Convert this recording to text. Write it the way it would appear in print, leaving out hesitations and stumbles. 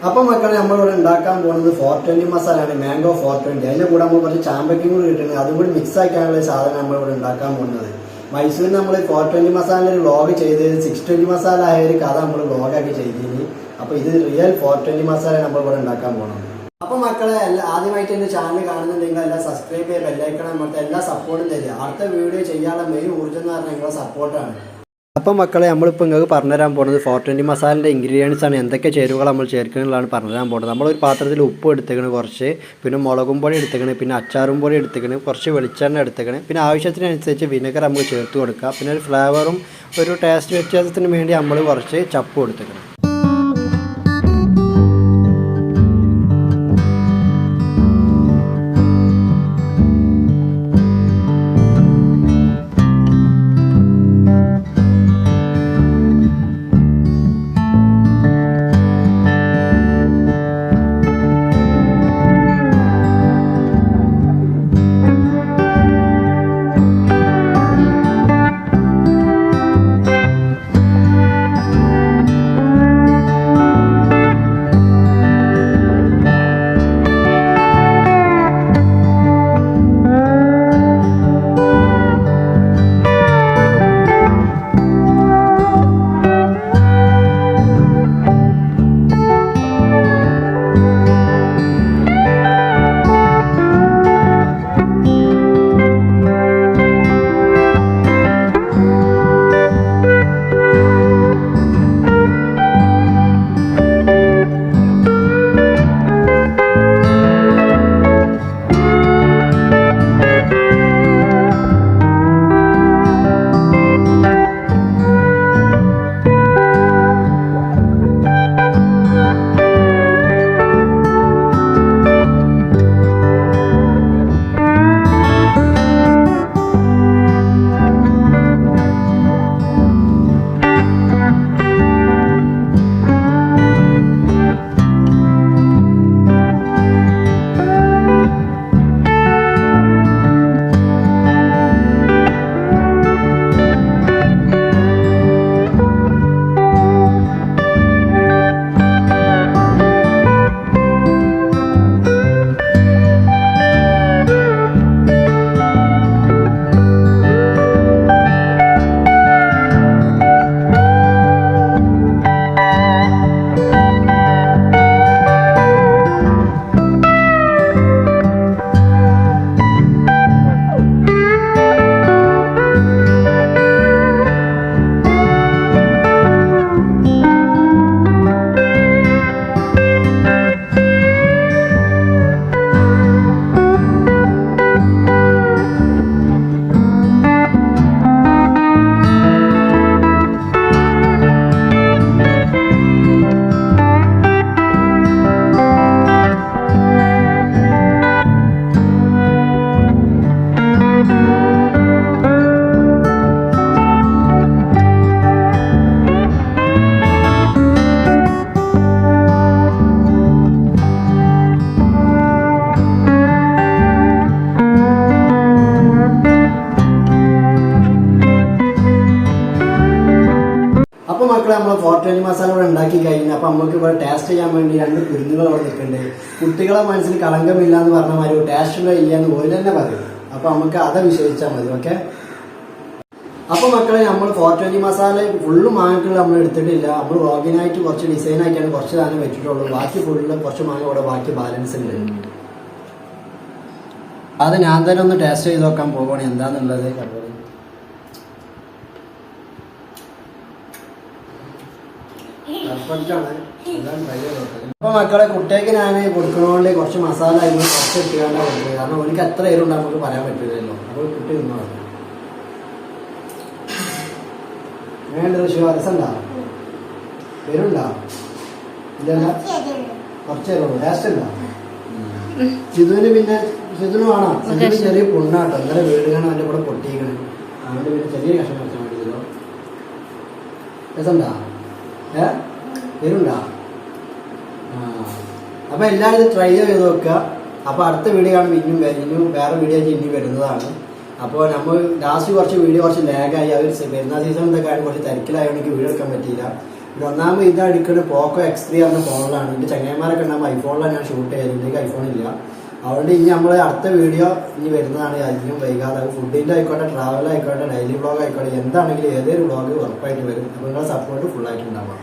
അപ്പം മക്കളെ നമ്മളിവിടെ ഉണ്ടാക്കാൻ പോകുന്നത് 420 മസാലയാണ്, മാംഗോ 420. അതിൻ്റെ കൂടെ നമ്മൾ കുറച്ച് ചാമ്പയ്ക്കും കൂടി കിട്ടുന്നത്, അതും കൂടി മിക്സ് ആക്കാനുള്ള സാധനം നമ്മളിവിടെ ഉണ്ടാക്കാൻ പോകുന്നത്. മൈസൂരിൽ നമ്മൾ 420 മസാല ഒരു വ്ളോഗ് ചെയ്തത് 620 മസാല ആയ ഒരു കഥ നമ്മൾ വ്ളോഗാക്കി ചെയ്തിരുന്നു. അപ്പോൾ ഇത് റിയൽ 420 മസാല നമ്മളിവിടെ ഉണ്ടാക്കാൻ പോകുന്നത്. അപ്പോൾ മക്കളെ ആദ്യമായിട്ട് എൻ്റെ ചാനൽ കാണുന്നുണ്ടെങ്കിൽ എല്ലാം സബ്സ്ക്രൈബ് ചെയ്യുക, ബെല്ലൈക്കണം, മറ്റേ എല്ലാ സപ്പോർട്ടും തരിക. അടുത്ത വീഡിയോ ചെയ്യാനുള്ള മെയിൻ ഊർജ്ജം എന്ന് പറഞ്ഞാൽ നിങ്ങളുടെ സപ്പോർട്ടാണ്. അപ്പോൾ മക്കളെ നമ്മളിപ്പോൾ നിങ്ങൾക്ക് പറഞ്ഞുതരാൻ പോകുന്നത് 420 മസാലൻ്റെ ഇൻഗ്രീഡിയൻസ് ആണ്, എന്തൊക്കെ ചേരുവകൾ നമ്മൾ ചേർക്കുന്നതാണ് പറഞ്ഞുതരാൻ പോകുന്നത്. നമ്മളൊരു പാത്രത്തിൽ ഉപ്പ് എടുത്തേക്കണ് കുറച്ച്, പിന്നെ മുളകും പൊടി എടുത്തേക്കണ്, പിന്നെ അച്ചാറും പൊടി എടുത്തേക്കണ്, കുറച്ച് വെളിച്ചെണ്ണ എടുത്തേക്കണ്, പിന്നെ ആവശ്യത്തിനനുസരിച്ച് വിനെഗർ നമുക്ക് ചേർത്ത് കൊടുക്കുക. പിന്നെ ഒരു ഫ്ലേവറും ഒരു ടേസ്റ്റ് വ്യത്യാസത്തിന് വേണ്ടി നമ്മൾ കുറച്ച് ചപ്പും എടുത്തേക്കണം. അപ്പോൾ മക്കളെ നമ്മൾ 420 മസാല ഇവിടെ ഉണ്ടാക്കി കഴിഞ്ഞു. അപ്പോൾ നമുക്ക് ഇവിടെ ടേസ്റ്റ് ചെയ്യാൻ വേണ്ടി 2 കുരുന്നുകൾ അവിടെ നിൽക്കുന്നുണ്ട്. കുട്ടികളെ മനസ്സിൽ കളങ്കമില്ല എന്ന് പറഞ്ഞ മാതിരി ടേസ്റ്റുള്ള ഇല്ല എന്ന് ഓര് തന്നെ പറയും. അപ്പോൾ നമുക്ക് അത് വിശ്വസിച്ചാൽ മതി. ഓക്കെ, അപ്പോൾ മക്കളെ നമ്മൾ 420 മസാല ഫുള്ള് മാങ്ങകൾ നമ്മൾ എടുത്തിട്ടില്ല. നമ്മൾ വ്ളോഗിനായിട്ട് കുറച്ച് ഡിസൈനായിട്ടാണ് കുറച്ച് സാധനം വെച്ചിട്ടുള്ളൂ. ബാക്കി ഫുള്ള് കുറച്ച് മാങ്ങ ഇവിടെ ബാക്കി ബാലൻസ് ഉണ്ട്. അത് ഞാൻ തന്നെ ഒന്ന് ടേസ്റ്റ് ചെയ്ത് നോക്കാൻ പോവുകയാണ് എന്താണെന്നുള്ളത്. അപ്പൊ മക്കളെ കുട്ടിക്ക് ഞാൻ കൊടുക്കണോണ്ട് കുറച്ച് മസാല അതിന് കുറച്ച് ഇട്ടുകൊണ്ടാണ് കൊടുക്കുന്നത്. കാരണം എനിക്ക് എത്ര എരുണ്ട് നമുക്ക് പറയാൻ പറ്റില്ലല്ലോ. അപ്പോൾ കുട്ടി തിന്നോ വേണ്ട രസമുണ്ടാ എരുണ്ടാ ഇല്ല കുറച്ച് എരുള്ളൂ. ടേസ്റ്റ് ഉണ്ടോ ചിതുവിന്? പിന്നെ ചിതുവിന് വേണം. ചിതുവിന് ചെറിയ പുണ്ണാട്ടോ, ഇന്നലെ വീട് കാണാൻ അതിൻ്റെ കൂടെ പൊട്ടിയിരിക്കണം. അതുകൊണ്ട് പിന്നെ ചെറിയ കഷ്ണം വെച്ചാൽ വേണ്ടിയല്ലോ. രസമുണ്ടാ? വരുണ്ടാ? അപ്പൊ എല്ലാവരും ഇത് ട്രൈ ചെയ്ത് നോക്കുക. അപ്പൊ അടുത്ത വീഡിയോ കാണുമ്പോൾ ഇനിയും വേറെ വീഡിയോ ഇനി വരുന്നതാണ്. അപ്പോൾ നമ്മൾ ലാസ്റ്റ് കുറച്ച് വീഡിയോ കുറച്ച് ലാഗായി. അവർ പെരുന്നാൾ സീസൺ ഇതൊക്കെ ആയിട്ട് കുറച്ച് തിരക്കിലായതുകൊണ്ട് എനിക്ക് വീഡിയോ എടുക്കാൻ പറ്റിയില്ല. ഒന്നാമത് ഇത് അടിക്കുന്നത് പോക്കോ X3 എന്ന ഫോണിലാണ്. എൻ്റെ ചങ്ങന്മാരൊക്കെ ഉണ്ടാകുമ്പോൾ ഐഫോണിലാണ് ഞാൻ ഷൂട്ട് ചെയ്തത്. ഇതിലേക്ക് ഐഫോൺ ഇല്ല. അതുകൊണ്ട് ഇനി നമ്മൾ അടുത്ത വീഡിയോ ഇനി വരുന്നതാണ്. അധികം വൈകാതെ ഫുഡിൻ്റെ ആയിക്കോട്ടെ, ട്രാവൽ ആയിക്കോട്ടെ, ഡെയിലി വ്ളോഗ് ആയിക്കോട്ടെ, എന്താണെങ്കിലും ഏതൊരു വ്ളോഗ് ഉറപ്പായിട്ട് വരും. അപ്പോൾ നിങ്ങളുടെ സപ്പോർട്ട് ഫുള്ളായിട്ട് ഉണ്ടാവാം.